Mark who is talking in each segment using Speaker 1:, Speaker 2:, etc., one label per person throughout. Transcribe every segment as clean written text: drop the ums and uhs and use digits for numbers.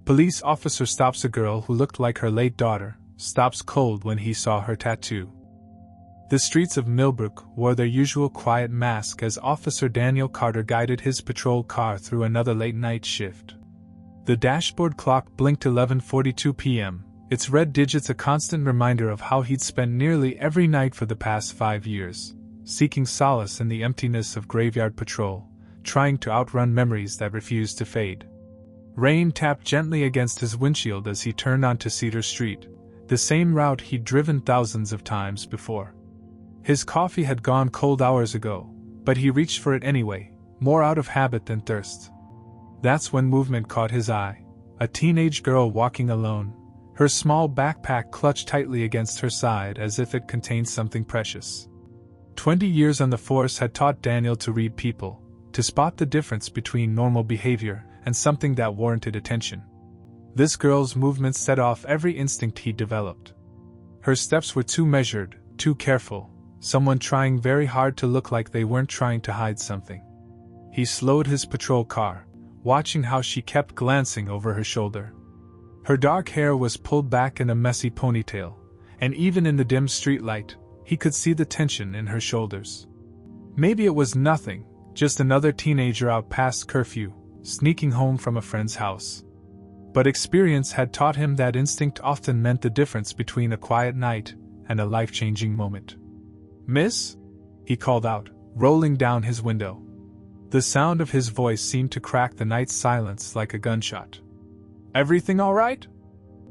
Speaker 1: Police officer stops a girl who looked like her late daughter, stops cold when he saw her tattoo. The streets of Millbrook wore their usual quiet mask as Officer Daniel Carter guided his patrol car through another late-night shift. The dashboard clock blinked 11:42 p.m., its red digits a constant reminder of how he'd spent nearly every night for the past 5 years, seeking solace in the emptiness of graveyard patrol, trying to outrun memories that refused to fade. Rain tapped gently against his windshield as he turned onto Cedar Street, the same route he'd driven thousands of times before. His coffee had gone cold hours ago, but he reached for it anyway, more out of habit than thirst. That's when movement caught his eye. A teenage girl walking alone, her small backpack clutched tightly against her side as if it contained something precious. 20 years on the force had taught Daniel to read people, to spot the difference between normal behavior and something that warranted attention. This girl's movements set off every instinct he'd developed. Her steps were too measured, too careful, someone trying very hard to look like they weren't trying to hide something. He slowed his patrol car, watching how she kept glancing over her shoulder. Her dark hair was pulled back in a messy ponytail, and even in the dim streetlight, he could see the tension in her shoulders. Maybe it was nothing, just another teenager out past curfew, sneaking home from a friend's house. But experience had taught him that instinct often meant the difference between a quiet night and a life-changing moment. "Miss?" he called out, rolling down his window. The sound of his voice seemed to crack the night's silence like a gunshot. "Everything all right?"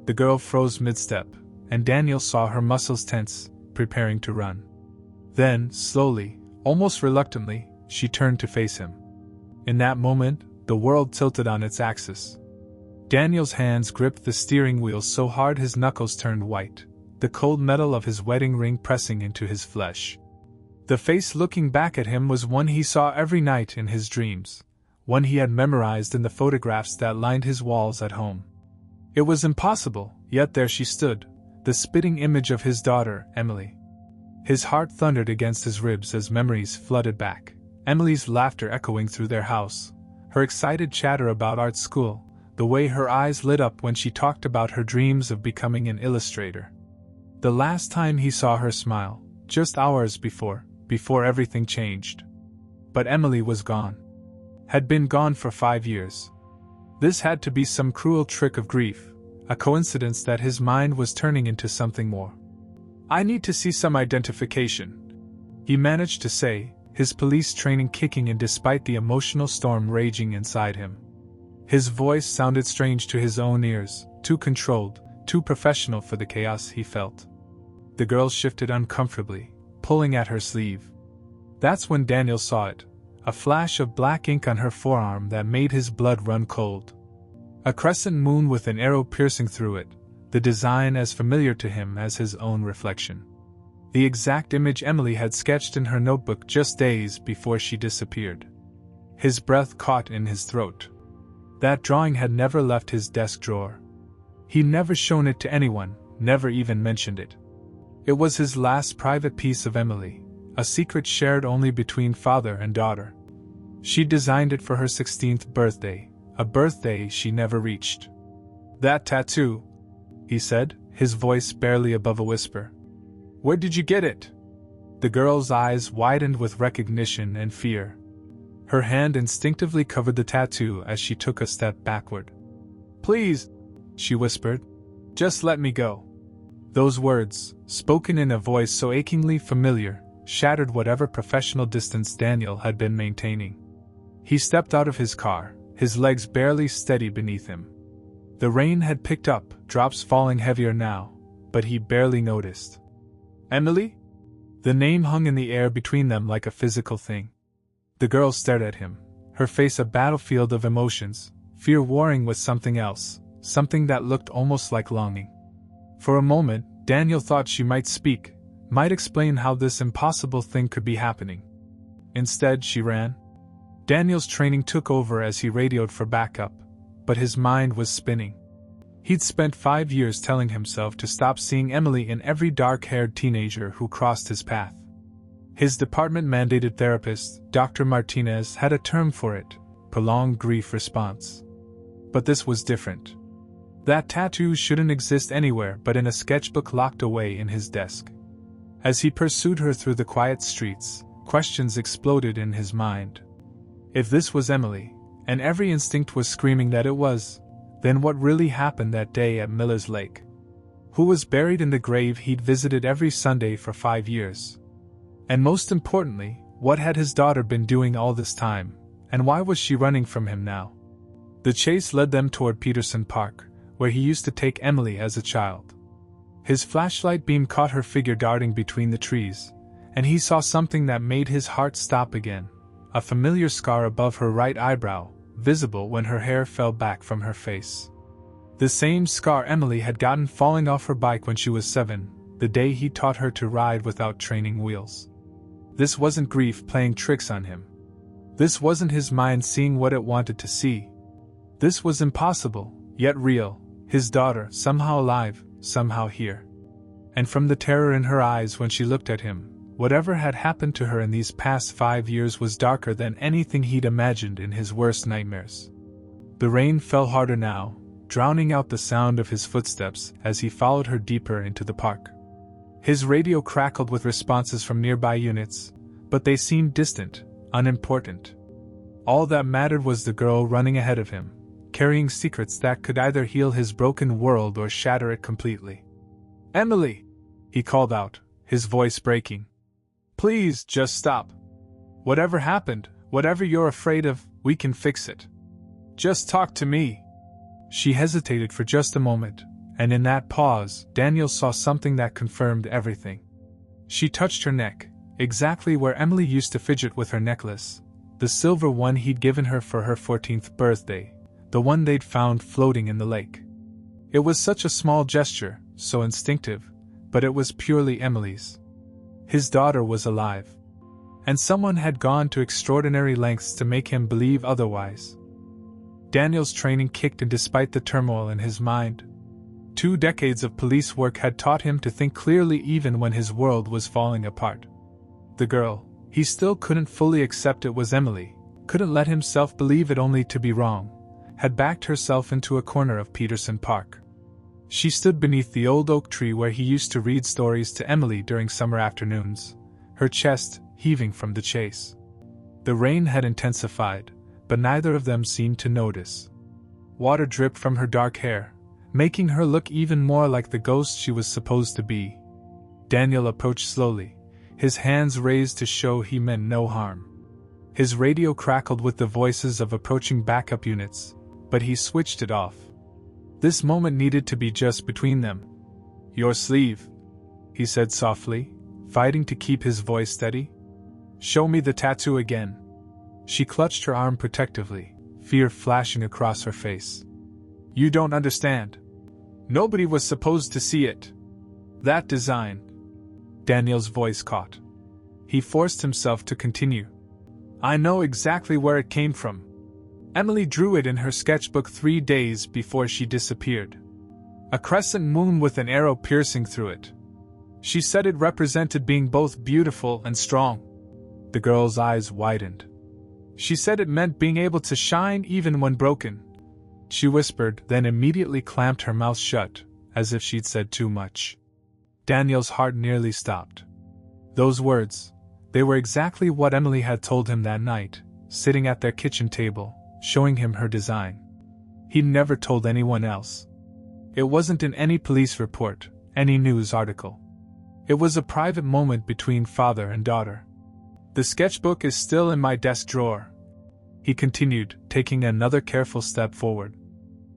Speaker 1: The girl froze mid-step, and Daniel saw her muscles tense, preparing to run. Then, slowly, almost reluctantly, she turned to face him. In that moment, the world tilted on its axis. Daniel's hands gripped the steering wheel so hard his knuckles turned white, the cold metal of his wedding ring pressing into his flesh. The face looking back at him was one he saw every night in his dreams, one he had memorized in the photographs that lined his walls at home. It was impossible, yet there she stood, the spitting image of his daughter, Emily. His heart thundered against his ribs as memories flooded back, Emily's laughter echoing through their house, her excited chatter about art school, the way her eyes lit up when she talked about her dreams of becoming an illustrator. The last time he saw her smile, just hours before everything changed. But Emily was gone. Had been gone for 5 years. This had to be some cruel trick of grief, a coincidence that his mind was turning into something more. "I need to see some identification," he managed to say, his police training kicking in despite the emotional storm raging inside him. His voice sounded strange to his own ears, too controlled, too professional for the chaos he felt. The girl shifted uncomfortably, pulling at her sleeve. That's when Daniel saw it, a flash of black ink on her forearm that made his blood run cold. A crescent moon with an arrow piercing through it, the design as familiar to him as his own reflection. The exact image Emily had sketched in her notebook just days before she disappeared. His breath caught in his throat. That drawing had never left his desk drawer. He'd never shown it to anyone, never even mentioned it. It was his last private piece of Emily, a secret shared only between father and daughter. She designed it for her 16th birthday, a birthday she never reached. "That tattoo," he said, his voice barely above a whisper. "Where did you get it?" The girl's eyes widened with recognition and fear. Her hand instinctively covered the tattoo as she took a step backward. "Please," she whispered, "just let me go." Those words, spoken in a voice so achingly familiar, shattered whatever professional distance Daniel had been maintaining. He stepped out of his car, his legs barely steady beneath him. The rain had picked up, drops falling heavier now, but he barely noticed. "Emily?" The name hung in the air between them like a physical thing. The girl stared at him, her face a battlefield of emotions, fear warring with something else, something that looked almost like longing. For a moment, Daniel thought she might speak, might explain how this impossible thing could be happening. Instead, she ran. Daniel's training took over as he radioed for backup, but his mind was spinning. He'd spent 5 years telling himself to stop seeing Emily in every dark-haired teenager who crossed his path. His department-mandated therapist, Dr. Martinez, had a term for it, prolonged grief response. But this was different. That tattoo shouldn't exist anywhere but in a sketchbook locked away in his desk. As he pursued her through the quiet streets, questions exploded in his mind. If this was Emily, and every instinct was screaming that it was, then what really happened that day at Miller's Lake? Who was buried in the grave he'd visited every Sunday for 5 years? And most importantly, what had his daughter been doing all this time, and why was she running from him now? The chase led them toward Peterson Park, where he used to take Emily as a child. His flashlight beam caught her figure darting between the trees, and he saw something that made his heart stop again, a familiar scar above her right eyebrow, visible when her hair fell back from her face. The same scar Emily had gotten falling off her bike when she was 7, the day he taught her to ride without training wheels. This wasn't grief playing tricks on him. This wasn't his mind seeing what it wanted to see. This was impossible, yet real, his daughter, somehow alive, somehow here. And from the terror in her eyes when she looked at him, whatever had happened to her in these past 5 years was darker than anything he'd imagined in his worst nightmares. The rain fell harder now, drowning out the sound of his footsteps as he followed her deeper into the park. His radio crackled with responses from nearby units, but they seemed distant, unimportant. All that mattered was the girl running ahead of him, carrying secrets that could either heal his broken world or shatter it completely. "Emily!" he called out, his voice breaking. "Please, just stop. Whatever happened, whatever you're afraid of, we can fix it. Just talk to me." She hesitated for just a moment, and in that pause, Daniel saw something that confirmed everything. She touched her neck, exactly where Emily used to fidget with her necklace, the silver one he'd given her for her 14th birthday, the one they'd found floating in the lake. It was such a small gesture, so instinctive, but it was purely Emily's. His daughter was alive. And someone had gone to extraordinary lengths to make him believe otherwise. Daniel's training kicked in despite the turmoil in his mind. 2 decades of police work had taught him to think clearly even when his world was falling apart. The girl, he still couldn't fully accept it was Emily, couldn't let himself believe it only to be wrong, had backed herself into a corner of Peterson Park. She stood beneath the old oak tree where he used to read stories to Emily during summer afternoons, her chest heaving from the chase. The rain had intensified, but neither of them seemed to notice. Water dripped from her dark hair, making her look even more like the ghost she was supposed to be. Daniel approached slowly, his hands raised to show he meant no harm. His radio crackled with the voices of approaching backup units, but he switched it off. This moment needed to be just between them. "Your sleeve," he said softly, fighting to keep his voice steady. "Show me the tattoo again." She clutched her arm protectively, fear flashing across her face. "You don't understand. Nobody was supposed to see it. That design." Daniel's voice caught. He forced himself to continue. "I know exactly where it came from. Emily drew it in her sketchbook 3 days before she disappeared. A crescent moon with an arrow piercing through it. She said it represented being both beautiful and strong." The girl's eyes widened. "She said it meant being able to shine even when broken," she whispered, then immediately clamped her mouth shut, as if she'd said too much. Daniel's heart nearly stopped. Those words, they were exactly what Emily had told him that night, sitting at their kitchen table, showing him her design. He'd never told anyone else. It wasn't in any police report, any news article. It was a private moment between father and daughter. "The sketchbook is still in my desk drawer," he continued, taking another careful step forward.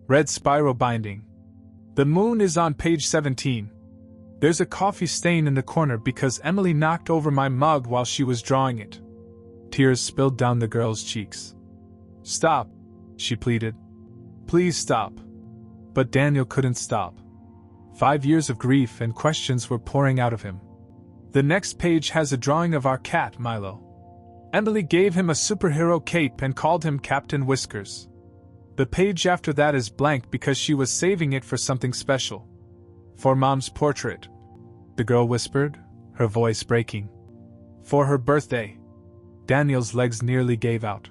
Speaker 1: "Red spiral binding. The moon is on page 17. There's a coffee stain in the corner because Emily knocked over my mug while she was drawing it." Tears spilled down the girl's cheeks. "Stop," she pleaded. "Please stop." But Daniel couldn't stop. 5 years of grief and questions were pouring out of him. "The next page has a drawing of our cat, Milo. Emily gave him a superhero cape and called him Captain Whiskers. The page after that is blank because she was saving it for something special. For Mom's portrait," the girl whispered, her voice breaking. "For her birthday." Daniel's legs nearly gave out.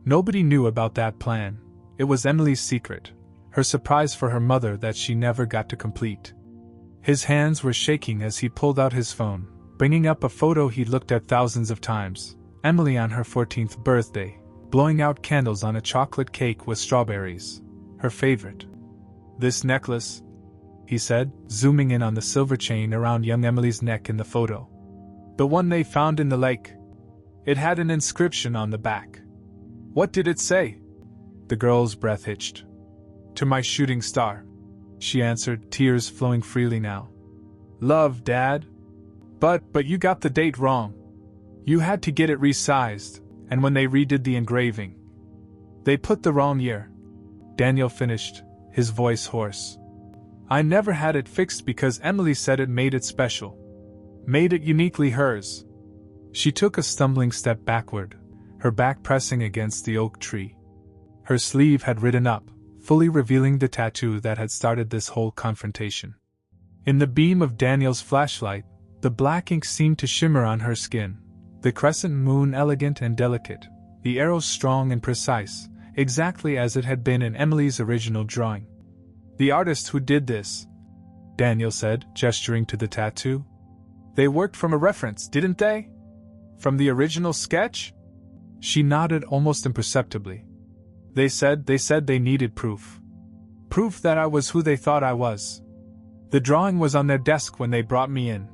Speaker 1: Nobody knew about that plan. It was Emily's secret, her surprise for her mother that she never got to complete. His hands were shaking as he pulled out his phone, bringing up a photo he'd looked at thousands of times. Emily on her 14th birthday, blowing out candles on a chocolate cake with strawberries. Her favorite. "This necklace," he said, zooming in on the silver chain around young Emily's neck in the photo. "The one they found in the lake. It had an inscription on the back." "What did it say?" The girl's breath hitched. "To my shooting star," she answered, tears flowing freely now. "Love, Dad. But you got the date wrong. You had to get it resized, and when they redid the engraving, they put the wrong year." Daniel finished, his voice hoarse. "I never had it fixed because Emily said it made it special. Made it uniquely hers." She took a stumbling step backward, her back pressing against the oak tree. Her sleeve had ridden up, fully revealing the tattoo that had started this whole confrontation. In the beam of Daniel's flashlight, the black ink seemed to shimmer on her skin, the crescent moon elegant and delicate, the arrow strong and precise, exactly as it had been in Emily's original drawing. "The artist who did this," Daniel said, gesturing to the tattoo. "They worked from a reference, didn't they? From the original sketch?" She nodded almost imperceptibly. They said they needed proof. Proof that I was who they thought I was. The drawing was on their desk when they brought me in."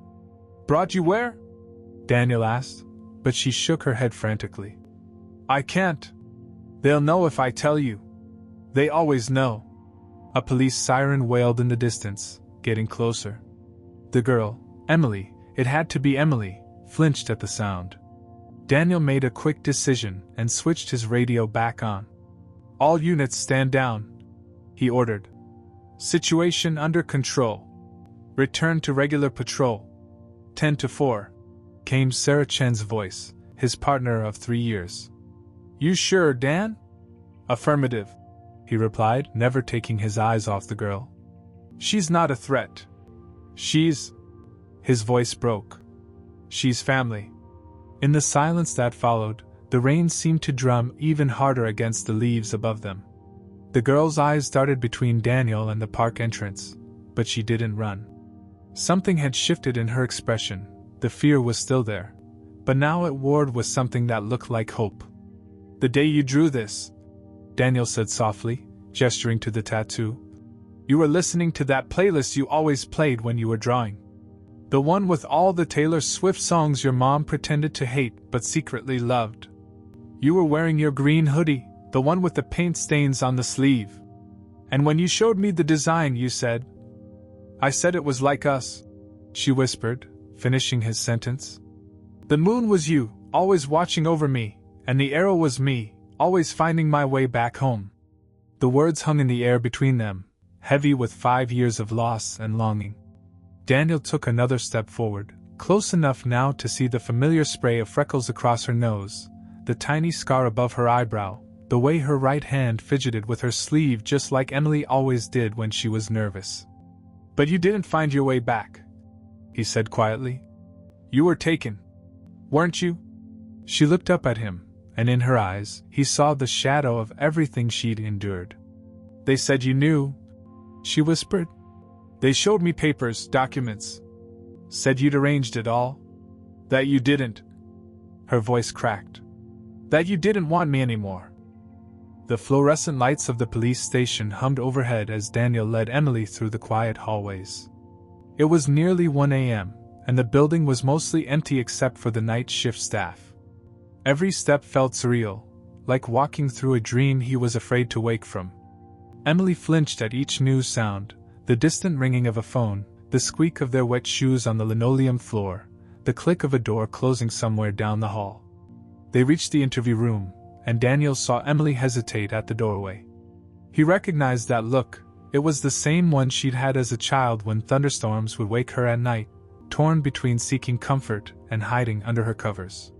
Speaker 1: "Brought you where?" Daniel asked, but she shook her head frantically. "I can't. They'll know if I tell you. They always know." A police siren wailed in the distance, getting closer. The girl, Emily, it had to be Emily, flinched at the sound. Daniel made a quick decision and switched his radio back on. "All units stand down," he ordered. "Situation under control. Return to regular patrol. 10-4, came Sarah Chen's voice, his partner of 3 years. "You sure, Dan?" "Affirmative," he replied, never taking his eyes off the girl. "She's not a threat. She's..." His voice broke. "She's family." In the silence that followed, the rain seemed to drum even harder against the leaves above them. The girl's eyes darted between Daniel and the park entrance, but she didn't run. Something had shifted in her expression. The fear was still there, but now it warred with something that looked like hope. "The day you drew this," Daniel said softly, gesturing to the tattoo, "you were listening to that playlist you always played when you were drawing. The one with all the Taylor Swift songs your mom pretended to hate but secretly loved. You were wearing your green hoodie, the one with the paint stains on the sleeve. And when you showed me the design you said..." "I said it was like us," she whispered, finishing his sentence. "The moon was you, always watching over me, and the arrow was me, always finding my way back home." The words hung in the air between them, heavy with 5 years of loss and longing. Daniel took another step forward, close enough now to see the familiar spray of freckles across her nose, the tiny scar above her eyebrow, the way her right hand fidgeted with her sleeve just like Emily always did when she was nervous. "But you didn't find your way back," he said quietly. "You were taken, weren't you?" She looked up at him, and in her eyes, he saw the shadow of everything she'd endured. "They said you knew," she whispered. "They showed me papers, documents. Said you'd arranged it all. That you didn't." Her voice cracked. "That you didn't want me anymore." The fluorescent lights of the police station hummed overhead as Daniel led Emily through the quiet hallways. It was nearly 1 a.m., and the building was mostly empty except for the night shift staff. Every step felt surreal, like walking through a dream he was afraid to wake from. Emily flinched at each new sound, the distant ringing of a phone, the squeak of their wet shoes on the linoleum floor, the click of a door closing somewhere down the hall. They reached the interview room, and Daniel saw Emily hesitate at the doorway. He recognized that look. It was the same one she'd had as a child when thunderstorms would wake her at night, torn between seeking comfort and hiding under her covers.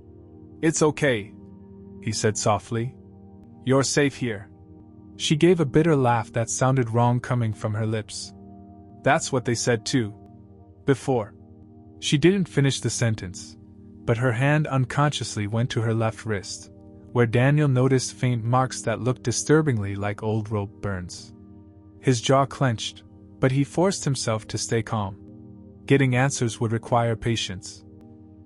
Speaker 1: "It's okay," he said softly. "You're safe here." She gave a bitter laugh that sounded wrong coming from her lips. "That's what they said too. Before." She didn't finish the sentence, but her hand unconsciously went to her left wrist, where Daniel noticed faint marks that looked disturbingly like old rope burns. His jaw clenched, but he forced himself to stay calm. Getting answers would require patience.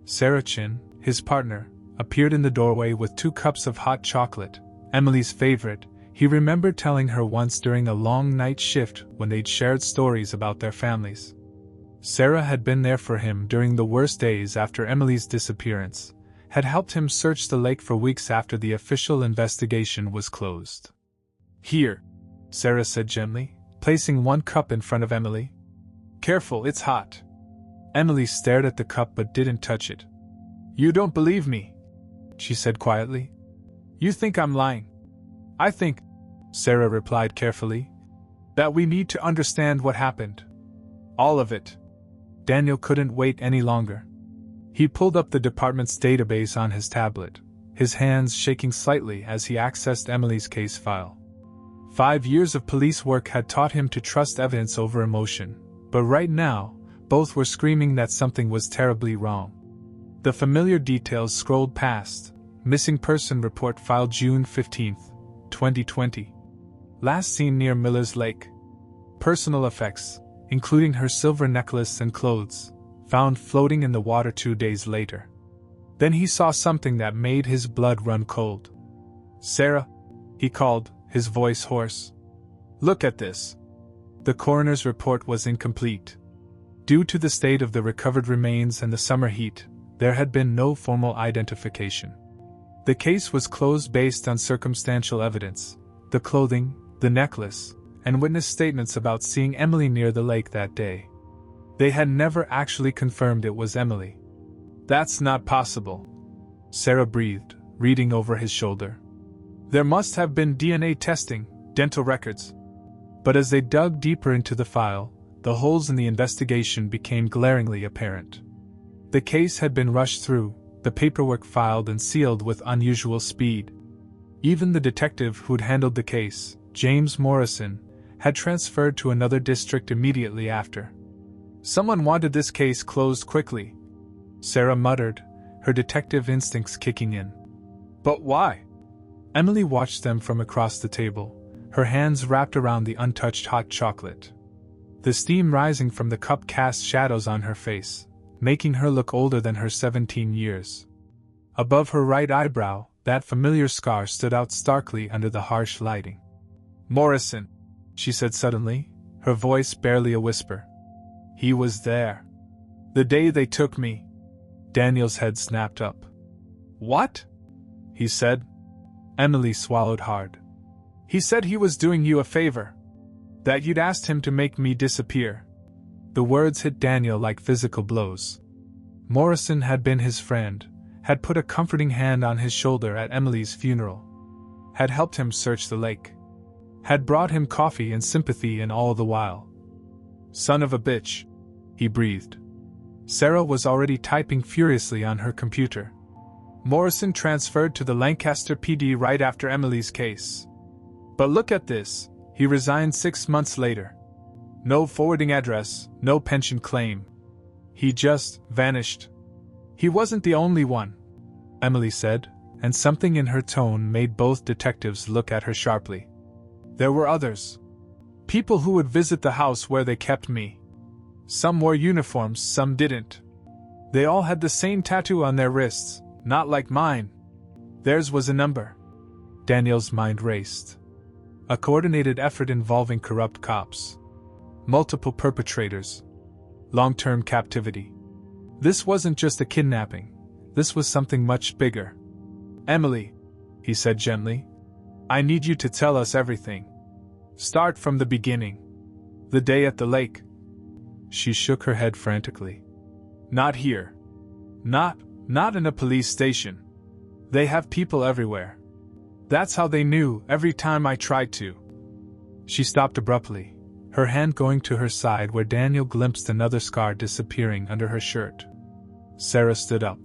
Speaker 1: Sarah Chin, his partner, appeared in the doorway with 2 cups of hot chocolate, Emily's favorite. He remembered telling her once during a long night shift when they'd shared stories about their families. Sarah had been there for him during the worst days after Emily's disappearance, had helped him search the lake for weeks after the official investigation was closed. "Here," Sarah said gently, placing 1 cup in front of Emily. "Careful, it's hot." Emily stared at the cup but didn't touch it. "You don't believe me," she said quietly. "You think I'm lying." "I think," Sarah replied carefully, "that we need to understand what happened. All of it." Daniel couldn't wait any longer. He pulled up the department's database on his tablet, his hands shaking slightly as he accessed Emily's case file. 5 years of police work had taught him to trust evidence over emotion, but right now, both were screaming that something was terribly wrong. The familiar details scrolled past. Missing person report filed June 15, 2020. Last seen near Miller's Lake. Personal effects, including her silver necklace and clothes, found floating in the water 2 days later. Then he saw something that made his blood run cold. "Sarah," he called, his voice hoarse. "Look at this." The coroner's report was incomplete. Due to the state of the recovered remains and the summer heat, there had been no formal identification. The case was closed based on circumstantial evidence: the clothing, the necklace, and witness statements about seeing Emily near the lake that day. They had never actually confirmed it was Emily. "That's not possible," Sarah breathed, reading over his shoulder. "There must have been DNA testing, dental records." But as they dug deeper into the file, the holes in the investigation became glaringly apparent. The case had been rushed through, the paperwork filed and sealed with unusual speed. Even the detective who'd handled the case, James Morrison, had transferred to another district immediately after. "Someone wanted this case closed quickly," Sarah muttered, her detective instincts kicking in. "But why?" Emily watched them from across the table, her hands wrapped around the untouched hot chocolate. The steam rising from the cup cast shadows on her face, making her look older than her 17 years. Above her right eyebrow, that familiar scar stood out starkly under the harsh lighting. "Morrison," she said suddenly, her voice barely a whisper. "He was there. The day they took me." Daniel's head snapped up. "What?" he said. Emily swallowed hard. "He said he was doing you a favor. That you'd asked him to make me disappear." The words hit Daniel like physical blows. Morrison had been his friend, had put a comforting hand on his shoulder at Emily's funeral, had helped him search the lake, had brought him coffee and sympathy, and all the while. "Son of a bitch," he breathed. Sarah was already typing furiously on her computer. "Morrison transferred to the Lancaster PD right after Emily's case. But look at this, he resigned 6 months later. No forwarding address, no pension claim. He just vanished." "He wasn't the only one," Emily said, and something in her tone made both detectives look at her sharply. "There were others. People who would visit the house where they kept me. Some wore uniforms, some didn't. They all had the same tattoo on their wrists, not like mine. Theirs was a number." Daniel's mind raced. A coordinated effort involving corrupt cops. Multiple perpetrators. Long-term captivity. This wasn't just a kidnapping. This was something much bigger. "Emily," he said gently, "I need you to tell us everything. Start from the beginning. The day at the lake." She shook her head frantically. "Not here. Not in a police station. They have people everywhere. That's how they knew every time I tried to." She stopped abruptly, her hand going to her side where Daniel glimpsed another scar disappearing under her shirt. Sarah stood up.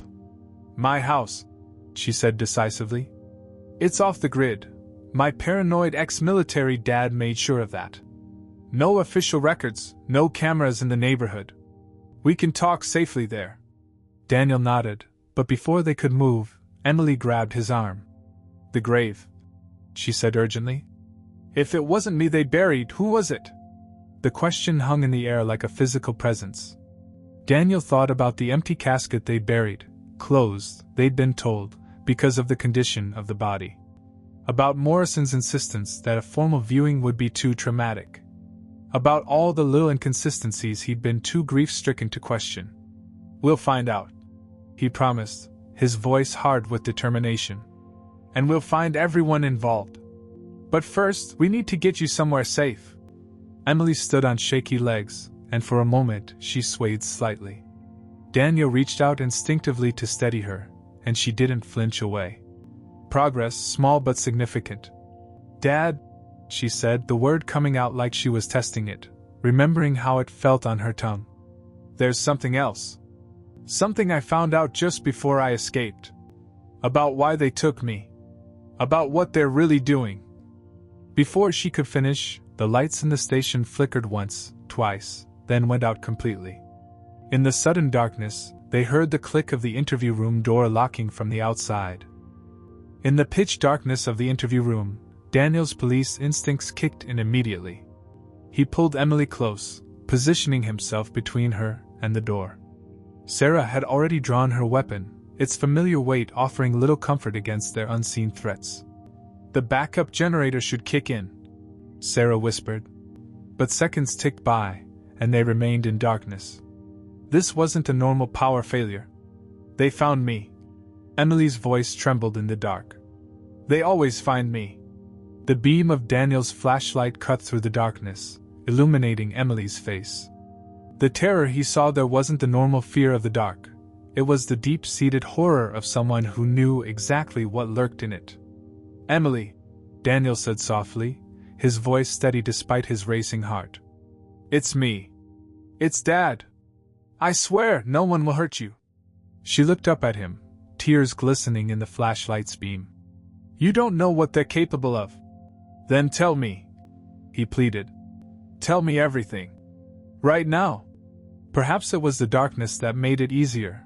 Speaker 1: "My house," she said decisively. "It's off the grid. My paranoid ex-military dad made sure of that. No official records, no cameras in the neighborhood. We can talk safely there." Daniel nodded, but before they could move, Emily grabbed his arm. "The grave," she said urgently. If it wasn't me they buried, who was it? The question hung in the air like a physical presence. Daniel thought about the empty casket they'd buried, closed, they'd been told, because of the condition of the body. About Morrison's insistence that a formal viewing would be too traumatic. About all the little inconsistencies he'd been too grief-stricken to question. "We'll find out," he promised, his voice hard with determination. "And we'll find everyone involved. But first, we need to get you somewhere safe." Emily stood on shaky legs, and for a moment she swayed slightly. Daniel reached out instinctively to steady her, and she didn't flinch away. Progress, small but significant. "Dad," she said, the word coming out like she was testing it, remembering how it felt on her tongue. "There's something else. Something I found out just before I escaped. About why they took me. About what they're really doing." Before she could finish, the lights in the station flickered once, twice, then went out completely. In the sudden darkness, they heard the click of the interview room door locking from the outside. In the pitch darkness of the interview room, Daniel's police instincts kicked in immediately. He pulled Emily close, positioning himself between her and the door. Sarah had already drawn her weapon, its familiar weight offering little comfort against their unseen threats. "The backup generator should kick in," Sarah whispered. But seconds ticked by, and they remained in darkness. This wasn't a normal power failure. "They found me." Emily's voice trembled in the dark. "They always find me." The beam of Daniel's flashlight cut through the darkness, illuminating Emily's face. The terror he saw there wasn't the normal fear of the dark. It was the deep-seated horror of someone who knew exactly what lurked in it. "Emily," Daniel said softly, his voice steady despite his racing heart. "It's me. It's Dad. I swear no one will hurt you." She looked up at him, tears glistening in the flashlight's beam. "You don't know what they're capable of." "Then tell me," he pleaded. "Tell me everything. Right now." Perhaps it was the darkness that made it easier.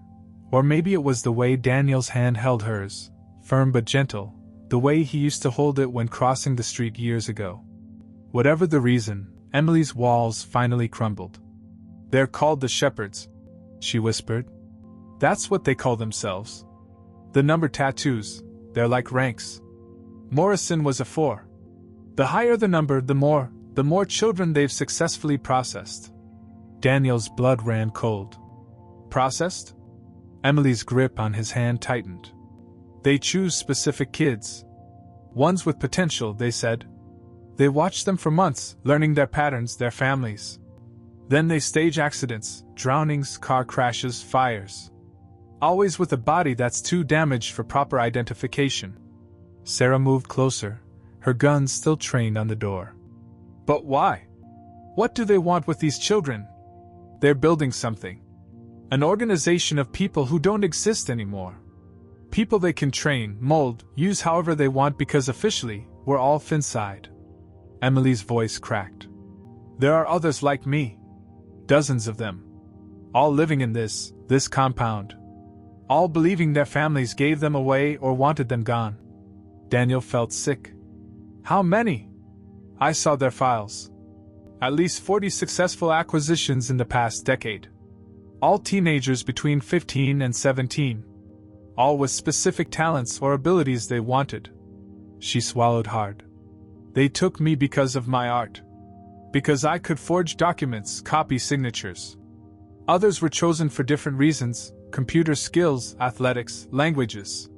Speaker 1: Or maybe it was the way Daniel's hand held hers, firm but gentle, the way he used to hold it when crossing the street years ago. Whatever the reason, Emily's walls finally crumbled. "They're called the Shepherds," she whispered. "That's what they call themselves. The number tattoos, they're like ranks. Morrison was a 4. The higher the number, the more children they've successfully processed." Daniel's blood ran cold. "Processed?" Emily's grip on his hand tightened. "They choose specific kids. Ones with potential," they said. "They watch them for months, learning their patterns, their families. Then they stage accidents, drownings, car crashes, fires. Always with a body that's too damaged for proper identification." Sarah moved closer, her gun still trained on the door. "But why? What do they want with these children?" "They're building something. An organization of people who don't exist anymore. People they can train, mold, use however they want because officially, we're all Finside." Emily's voice cracked. "There are others like me. Dozens of them. All living in this compound. All believing their families gave them away or wanted them gone." Daniel felt sick. "How many?" "I saw their files. At least 40 successful acquisitions in the past decade. All teenagers between 15 and 17. All with specific talents or abilities they wanted." She swallowed hard. "They took me because of my art. Because I could forge documents, copy signatures. Others were chosen for different reasons: computer skills, athletics, languages."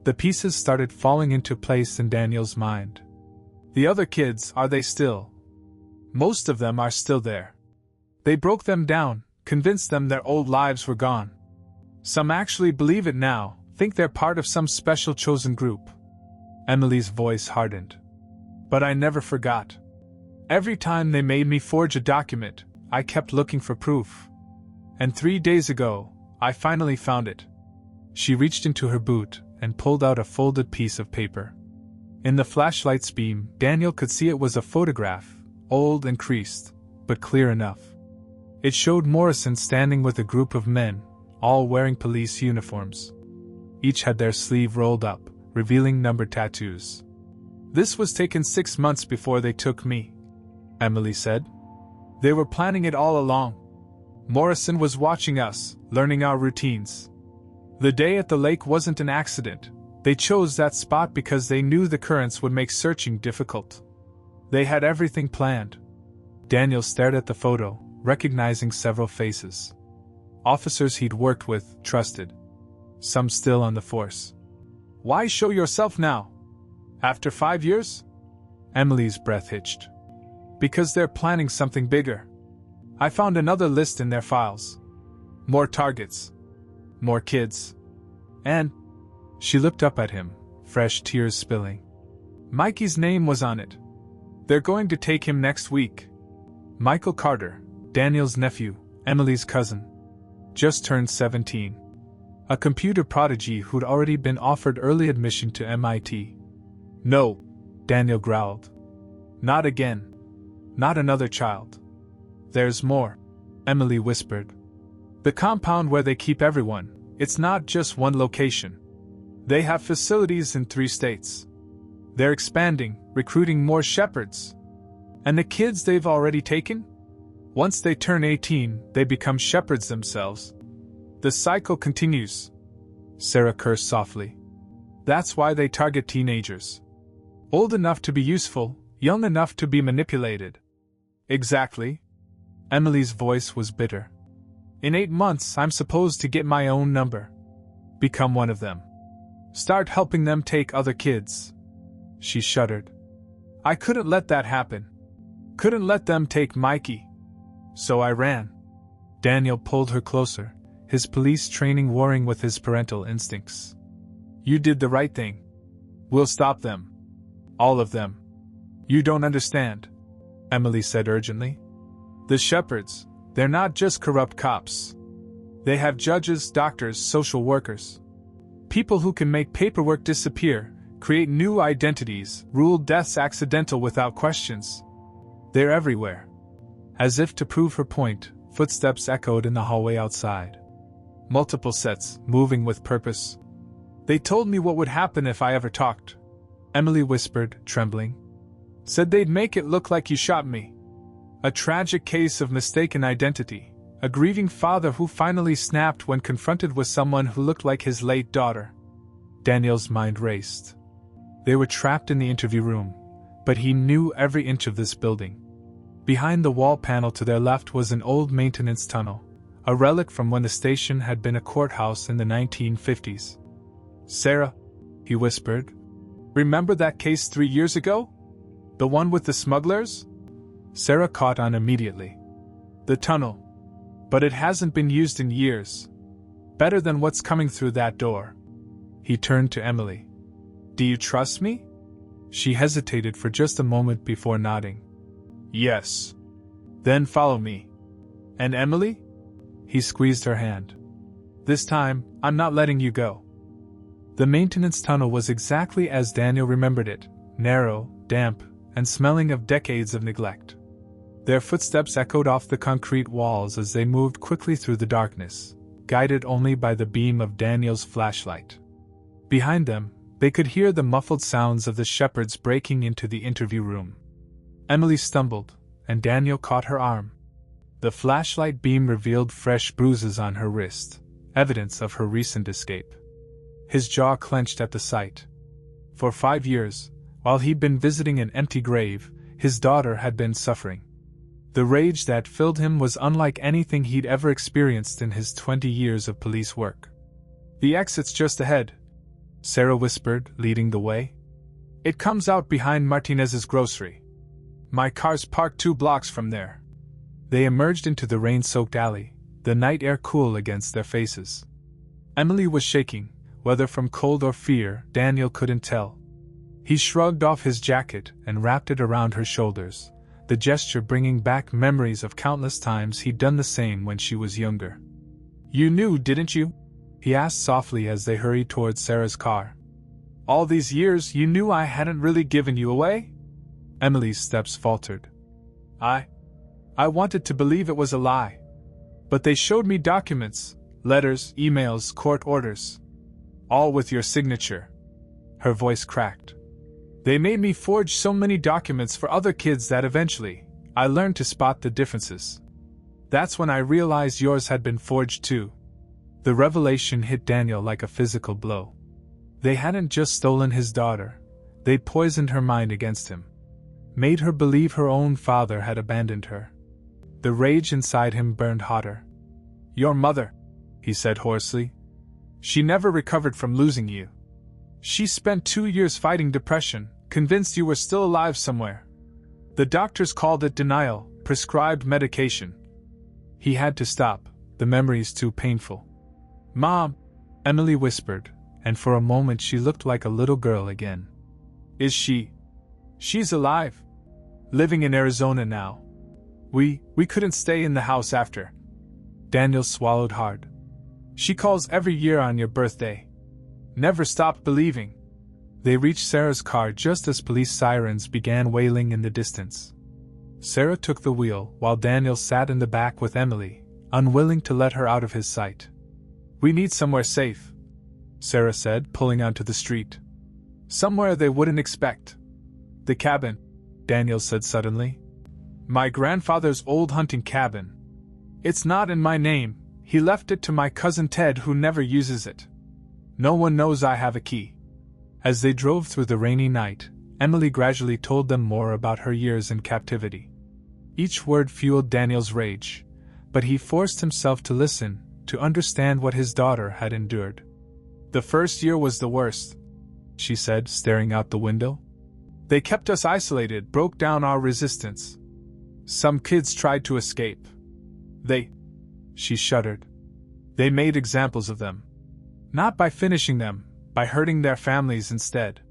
Speaker 1: The pieces started falling into place in Daniel's mind. "The other kids, are they still?" "Most of them are still there. They broke them down, convinced them their old lives were gone. Some actually believe it now, think they're part of some special chosen group." Emily's voice hardened. "But I never forgot. Every time they made me forge a document, I kept looking for proof. And 3 days ago, I finally found it." She reached into her boot and pulled out a folded piece of paper. In the flashlight's beam, Daniel could see it was a photograph, old and creased, but clear enough. It showed Morrison standing with a group of men, all wearing police uniforms. Each had their sleeve rolled up, revealing number tattoos. This was taken 6 months before they took me, Emily said. They were planning it all along. Morrison was watching us, learning our routines. The day at the lake wasn't an accident. They chose that spot because they knew the currents would make searching difficult. They had everything planned. Daniel stared at the photo, recognizing several faces. Officers he'd worked with, trusted. Some still on the force. Why show yourself now? After 5 years? Emily's breath hitched. Because they're planning something bigger. I found another list in their files. More targets. More kids. And she looked up at him, fresh tears spilling. Mikey's name was on it. They're going to take him next week. Michael Carter, Daniel's nephew, Emily's cousin. Just turned 17. A computer prodigy who'd already been offered early admission to MIT. No, Daniel growled. Not again. Not another child. There's more, Emily whispered. The compound where they keep everyone, it's not just one location. They have facilities in 3 states. They're expanding, recruiting more shepherds. And the kids they've already taken? Once they turn 18, they become shepherds themselves. The cycle continues. Sarah cursed softly. That's why they target teenagers. Old enough to be useful, young enough to be manipulated. Exactly. Emily's voice was bitter. In 8 months, I'm supposed to get my own number. Become one of them. Start helping them take other kids. She shuddered. I couldn't let that happen. Couldn't let them take Mikey. So I ran. Daniel pulled her closer, his police training warring with his parental instincts. You did the right thing. We'll stop them. All of them. You don't understand, Emily said urgently. The shepherds, they're not just corrupt cops. They have judges, doctors, social workers. People who can make paperwork disappear, create new identities, rule deaths accidental without questions. They're everywhere. As if to prove her point, footsteps echoed in the hallway outside. Multiple sets, moving with purpose. They told me what would happen if I ever talked, Emily whispered, trembling. Said they'd make it look like you shot me. A tragic case of mistaken identity. A grieving father who finally snapped when confronted with someone who looked like his late daughter. Daniel's mind raced. They were trapped in the interview room, but he knew every inch of this building. Behind the wall panel to their left was an old maintenance tunnel, a relic from when the station had been a courthouse in the 1950s. Sarah, he whispered. Remember that case 3 years ago? The one with the smugglers? Sarah caught on immediately. The tunnel. But it hasn't been used in years. Better than what's coming through that door. He turned to Emily. Do you trust me? She hesitated for just a moment before nodding. Yes. Then follow me. And Emily? He squeezed her hand. This time, I'm not letting you go. The maintenance tunnel was exactly as Daniel remembered it, narrow, damp, and smelling of decades of neglect. Their footsteps echoed off the concrete walls as they moved quickly through the darkness, guided only by the beam of Daniel's flashlight. Behind them, they could hear the muffled sounds of the shepherds breaking into the interview room. Emily stumbled, and Daniel caught her arm. The flashlight beam revealed fresh bruises on her wrist, evidence of her recent escape. His jaw clenched at the sight. For 5 years, while he'd been visiting an empty grave, his daughter had been suffering. The rage that filled him was unlike anything he'd ever experienced in his 20 years of police work. The exit's just ahead, Sarah whispered, leading the way. It comes out behind Martinez's grocery. My car's parked 2 blocks from there. They emerged into the rain-soaked alley, the night air cool against their faces. Emily was shaking, whether from cold or fear, Daniel couldn't tell. He shrugged off his jacket and wrapped it around her shoulders, the gesture bringing back memories of countless times he'd done the same when she was younger. You knew, didn't you? He asked softly as they hurried towards Sarah's car. All these years you knew I hadn't really given you away? Emily's steps faltered. I wanted to believe it was a lie. But they showed me documents, letters, emails, court orders. All with your signature. Her voice cracked. They made me forge so many documents for other kids that eventually, I learned to spot the differences. That's when I realized yours had been forged too. The revelation hit Daniel like a physical blow. They hadn't just stolen his daughter, they'd poisoned her mind against him. Made her believe her own father had abandoned her. The rage inside him burned hotter. Your mother, he said hoarsely. She never recovered from losing you. She spent 2 years fighting depression, convinced you were still alive somewhere. The doctors called it denial, prescribed medication. He had to stop, the memory's too painful. Mom, Emily whispered, and for a moment she looked like a little girl again. Is she? She's alive. Living in Arizona now. We couldn't stay in the house after. Daniel swallowed hard. She calls every year on your birthday. Never stopped believing. They reached Sarah's car just as police sirens began wailing in the distance. Sarah took the wheel while Daniel sat in the back with Emily, unwilling to let her out of his sight. We need somewhere safe, Sarah said, pulling onto the street. Somewhere they wouldn't expect. The cabin, Daniel said suddenly. My grandfather's old hunting cabin. It's not in my name, he left it to my cousin Ted who never uses it. No one knows I have a key. As they drove through the rainy night, Emily gradually told them more about her years in captivity. Each word fueled Daniel's rage, but he forced himself to listen, to understand what his daughter had endured. The first year was the worst, she said, staring out the window. They kept us isolated, broke down our resistance. Some kids tried to escape. She shuddered. They made examples of them. Not by finishing them, by hurting their families instead.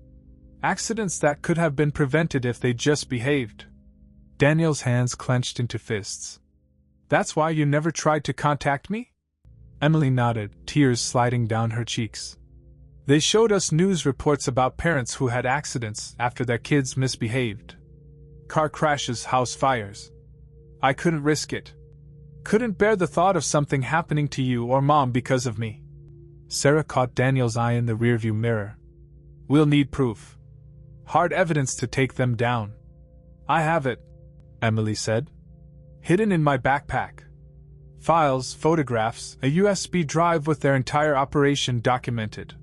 Speaker 1: Accidents that could have been prevented if they just behaved. Daniel's hands clenched into fists. That's why you never tried to contact me? Emily nodded, tears sliding down her cheeks. They showed us news reports about parents who had accidents after their kids misbehaved. Car crashes, house fires. I couldn't risk it. Couldn't bear the thought of something happening to you or Mom because of me. Sarah caught Daniel's eye in the rearview mirror. We'll need proof. Hard evidence to take them down. I have it, Emily said. Hidden in my backpack. Files, photographs, a USB drive with their entire operation documented.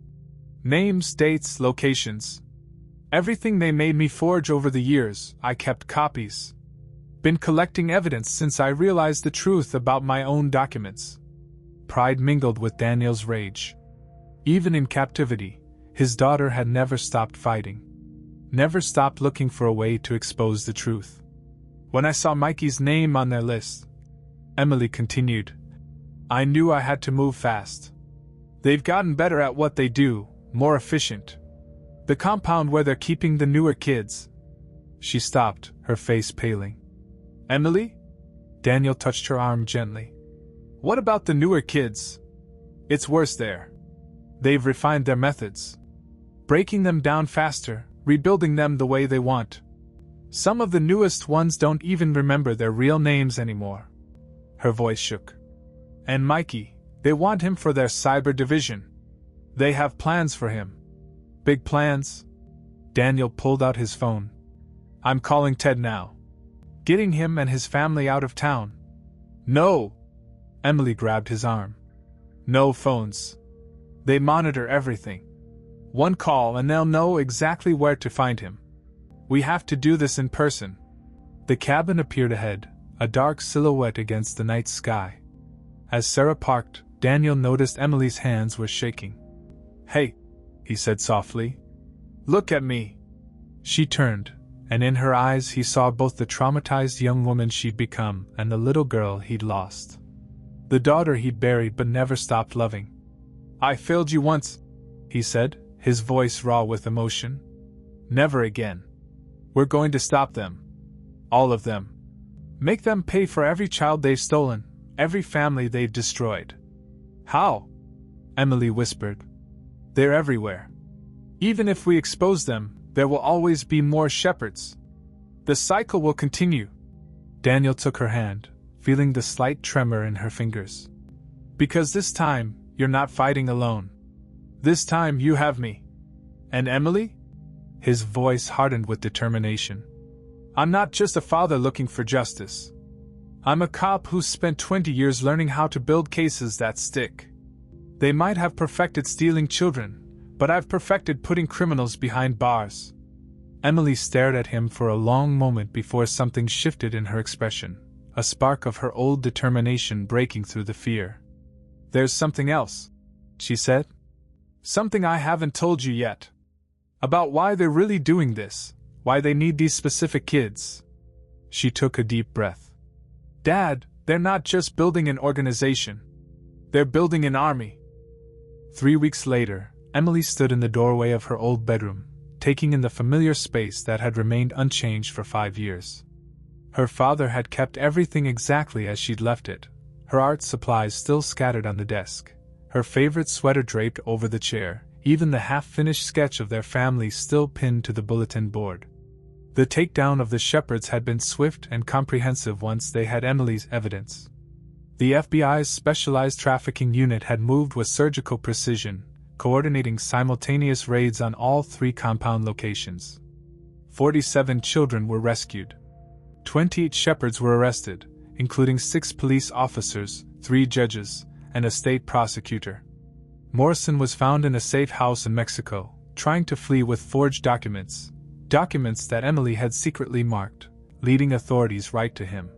Speaker 1: Names, dates, locations. Everything they made me forge over the years, I kept copies. Been collecting evidence since I realized the truth about my own documents. Pride mingled with Daniel's rage. Even in captivity, his daughter had never stopped fighting. Never stopped looking for a way to expose the truth. When I saw Mikey's name on their list, Emily continued, I knew I had to move fast. They've gotten better at what they do, more efficient. The compound where they're keeping the newer kids. She stopped, her face paling. Emily? Daniel touched her arm gently. What about the newer kids? It's worse there. They've refined their methods. Breaking them down faster, rebuilding them the way they want. Some of the newest ones don't even remember their real names anymore. Her voice shook. And Mikey, they want him for their cyber division. They have plans for him. Big plans. Daniel pulled out his phone. I'm calling Ted now. Getting him and his family out of town. No! Emily grabbed his arm. No phones. They monitor everything. One call and they'll know exactly where to find him. We have to do this in person. The cabin appeared ahead, a dark silhouette against the night sky. As Sarah parked, Daniel noticed Emily's hands were shaking. Hey, he said softly. Look at me. She turned, and in her eyes he saw both the traumatized young woman she'd become and the little girl he'd lost. The daughter he'd buried but never stopped loving. I failed you once, he said, his voice raw with emotion. Never again. We're going to stop them. All of them. Make them pay for every child they've stolen, every family they've destroyed. How? Emily whispered. They're everywhere. Even if we expose them, there will always be more shepherds. The cycle will continue. Daniel took her hand, feeling the slight tremor in her fingers. Because this time, you're not fighting alone. This time you have me. And Emily? His voice hardened with determination. "I'm not just a father looking for justice. I'm a cop who's spent 20 years learning how to build cases that stick. They might have perfected stealing children, but I've perfected putting criminals behind bars." Emily stared at him for a long moment before something shifted in her expression, a spark of her old determination breaking through the fear. "There's something else," she said. "Something I haven't told you yet. About why they're really doing this, why they need these specific kids." She took a deep breath. "Dad, they're not just building an organization. They're building an army." 3 weeks later, Emily stood in the doorway of her old bedroom, taking in the familiar space that had remained unchanged for 5 years. Her father had kept everything exactly as she'd left it, her art supplies still scattered on the desk, her favorite sweater draped over the chair, even the half-finished sketch of their family still pinned to the bulletin board. The takedown of the Shepherds had been swift and comprehensive once they had Emily's evidence. The FBI's specialized trafficking unit had moved with surgical precision, coordinating simultaneous raids on all 3 compound locations. 47 children were rescued. 28 Shepherds were arrested, including 6 police officers, 3 judges, and a state prosecutor. Morrison was found in a safe house in Mexico, trying to flee with forged documents that Emily had secretly marked, leading authorities right to him.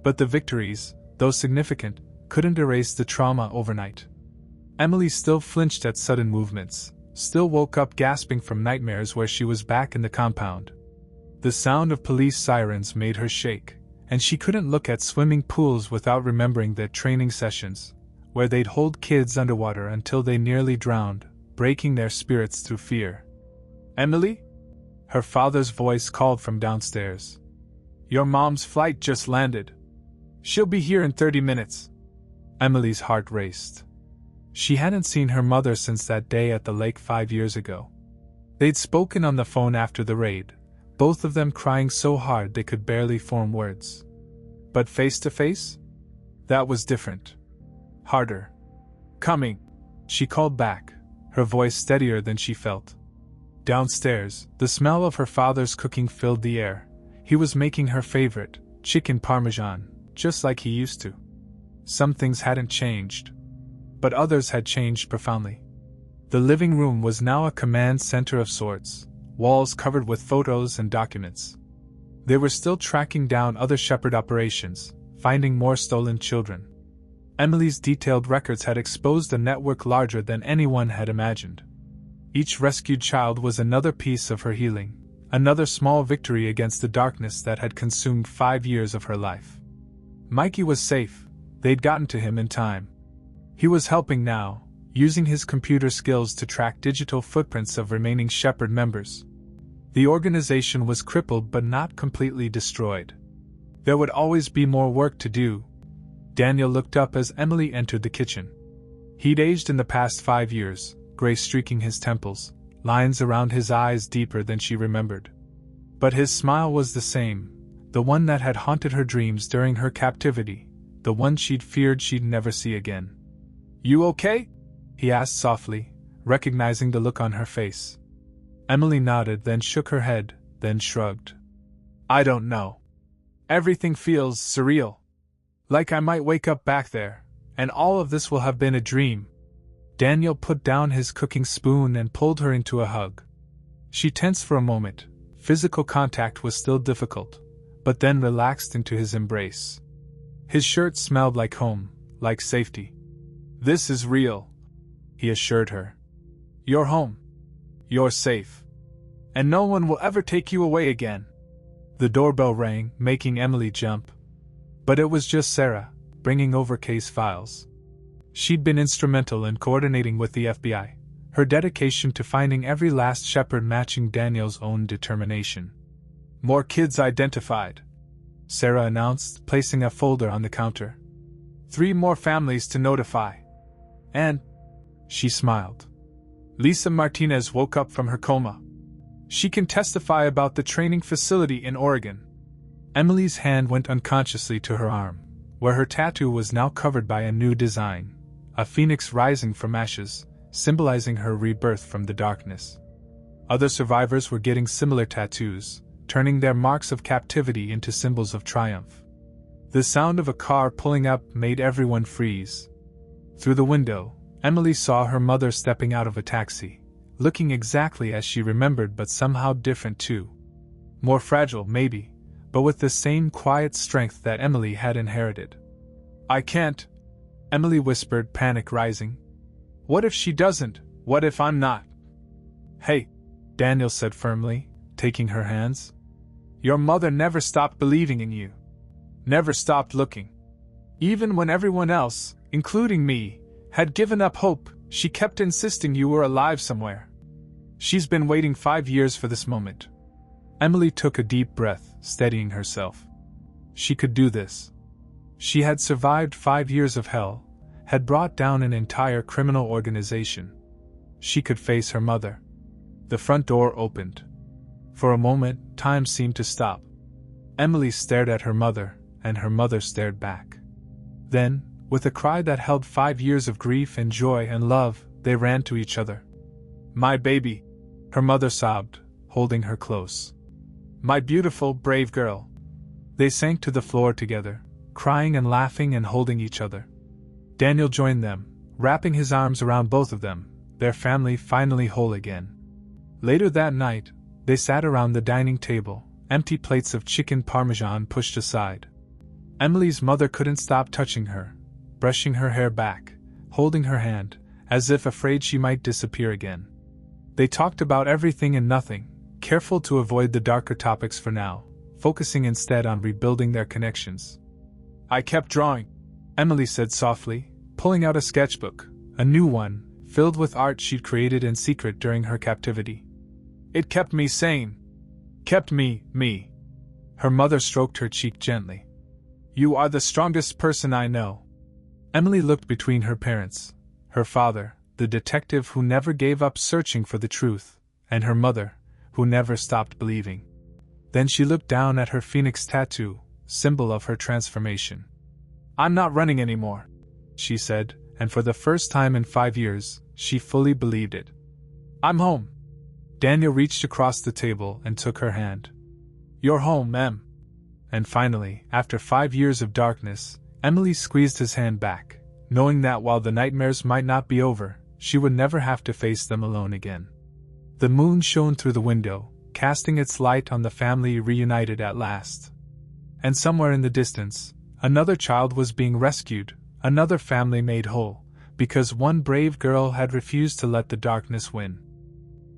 Speaker 1: But the victories, though significant, couldn't erase the trauma overnight. Emily still flinched at sudden movements, still woke up gasping from nightmares where she was back in the compound. The sound of police sirens made her shake, and she couldn't look at swimming pools without remembering their training sessions, where they'd hold kids underwater until they nearly drowned, breaking their spirits through fear. "Emily?" Her father's voice called from downstairs. "Your mom's flight just landed. She'll be here in 30 minutes. Emily's heart raced. She hadn't seen her mother since that day at the lake 5 years ago. They'd spoken on the phone after the raid, both of them crying so hard they could barely form words. But face to face? That was different. Harder. "Coming," she called back, her voice steadier than she felt. Downstairs, the smell of her father's cooking filled the air. He was making her favorite, chicken parmesan, just like he used to. Some things hadn't changed, but others had changed profoundly. The living room was now a command center of sorts, walls covered with photos and documents. They were still tracking down other Shepherd operations, finding more stolen children. Emily's detailed records had exposed a network larger than anyone had imagined. Each rescued child was another piece of her healing, another small victory against the darkness that had consumed 5 years of her life. Mikey was safe. They'd gotten to him in time. He was helping now, using his computer skills to track digital footprints of remaining Shepherd members. The organization was crippled but not completely destroyed. There would always be more work to do. Daniel looked up as Emily entered the kitchen. He'd aged in the past 5 years, gray streaking his temples, lines around his eyes deeper than she remembered. But his smile was the same, the one that had haunted her dreams during her captivity, the one she'd feared she'd never see again. "You okay?" he asked softly, recognizing the look on her face. Emily nodded, then shook her head, then shrugged. "I don't know. Everything feels surreal. Like I might wake up back there, and all of this will have been a dream." Daniel put down his cooking spoon and pulled her into a hug. She tensed for a moment. Physical contact was still difficult, but then relaxed into his embrace. His shirt smelled like home, like safety. "This is real," he assured her. "You're home. You're safe. And no one will ever take you away again." The doorbell rang, making Emily jump. But it was just Sarah, bringing over case files. She'd been instrumental in coordinating with the FBI, her dedication to finding every last Shepherd matching Daniel's own determination. "More kids identified," Sarah announced, placing a folder on the counter. 3 more families to notify. And, she smiled, Lisa Martinez woke up from her coma. She can testify about the training facility in Oregon. Emily's hand went unconsciously to her arm, where her tattoo was now covered by a new design, a phoenix rising from ashes, symbolizing her rebirth from the darkness. Other survivors were getting similar tattoos, turning their marks of captivity into symbols of triumph. The sound of a car pulling up made everyone freeze. Through the window, Emily saw her mother stepping out of a taxi, looking exactly as she remembered but somehow different too. More fragile, maybe, but with the same quiet strength that Emily had inherited. "I can't," Emily whispered, panic rising. "What if she doesn't? What if I'm not?" "Hey," Daniel said firmly, taking her hands. "Your mother never stopped believing in you. Never stopped looking. Even when everyone else, including me, had given up hope, she kept insisting you were alive somewhere. She's been waiting 5 years for this moment." Emily took a deep breath, steadying herself. She could do this. She had survived 5 years of hell, had brought down an entire criminal organization. She could face her mother. The front door opened. For a moment, time seemed to stop. Emily stared at her mother, and her mother stared back. Then, with a cry that held 5 years of grief and joy and love, they ran to each other. "My baby," her mother sobbed, holding her close. "My beautiful, brave girl." They sank to the floor together, crying and laughing and holding each other. Daniel joined them, wrapping his arms around both of them, their family finally whole again. Later that night, they sat around the dining table, empty plates of chicken parmesan pushed aside. Emily's mother couldn't stop touching her, brushing her hair back, holding her hand, as if afraid she might disappear again. They talked about everything and nothing, careful to avoid the darker topics for now, focusing instead on rebuilding their connections. "I kept drawing," Emily said softly, pulling out a sketchbook, a new one, filled with art she'd created in secret during her captivity. "It kept me sane. Kept me. Her mother stroked her cheek gently. "You are the strongest person I know." Emily looked between her parents, her father, the detective who never gave up searching for the truth, and her mother, who never stopped believing. Then she looked down at her phoenix tattoo, symbol of her transformation. "I'm not running anymore," she said, and for the first time in 5 years, she fully believed it. "I'm home." Daniel reached across the table and took her hand. "You're home, Em." And finally, after 5 years of darkness, Emily squeezed his hand back, knowing that while the nightmares might not be over, she would never have to face them alone again. The moon shone through the window, casting its light on the family reunited at last. And somewhere in the distance, another child was being rescued, another family made whole, because one brave girl had refused to let the darkness win.